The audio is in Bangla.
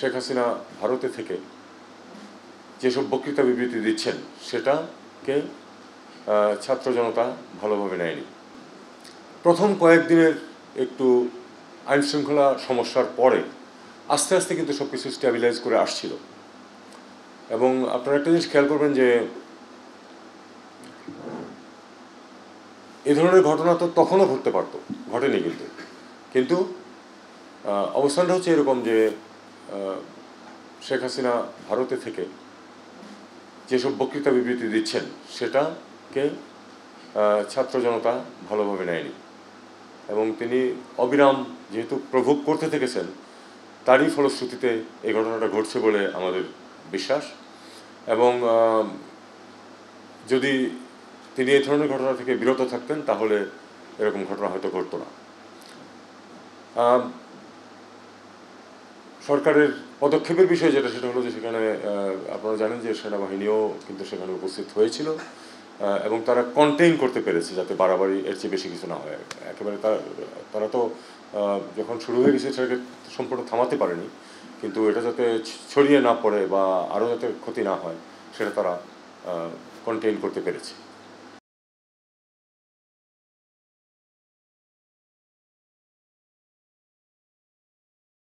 শেখ হাসিনা ভারতে থেকে যেসব বক্তৃতা বিবৃতি দিচ্ছেন সেটাকে ছাত্র জনতা ভালোভাবে নেয়নি। প্রথম কয়েকদিনের একটু আইনশৃঙ্খলা সমস্যার পরে আস্তে আস্তে কিন্তু সব কিছু স্ট্যাবিলাইজ করে আসছিল। এবং আপনারা একটা জিনিস খেয়াল করবেন যে এ ধরনের ঘটনা তো তখনও ঘটতে পারত, ঘটেনি কিন্তু অবস্থানটা হচ্ছে এরকম যে শেখ হাসিনা ভারতে থেকে যেসব বক্তৃতা বিবৃতি দিচ্ছেন সেটাকে ছাত্র জনতা ভালোভাবে নেয়নি এবং তিনি অবিরাম যেহেতু প্রভোগ করতে থেকেছেন তারই ফলশ্রুতিতে এই ঘটনাটা ঘটছে বলে আমাদের বিশ্বাস। এবং যদি তিনি এই ধরনের ঘটনা থেকে বিরত থাকতেন তাহলে এরকম ঘটনা হয়তো ঘটতো না। সরকারের পদক্ষেপের বিষয় সেটা হলো যে সেখানে আপনারা জানেন যে সেনাবাহিনীও কিন্তু সেখানে উপস্থিত হয়েছিল এবং তারা কন্টেইন করতে পেরেছে যাতে বাড়াবাড়ি এর চেয়ে বেশি কিছু না হয়। একেবারে তারা তো যখন শুরু হয়ে গেছে সেটাকে সম্পূর্ণ থামাতে পারেনি, কিন্তু এটা যাতে ছড়িয়ে না পড়ে বা আরও যাতে ক্ষতি না হয় সেটা তারা কন্টেইন করতে পেরেছে।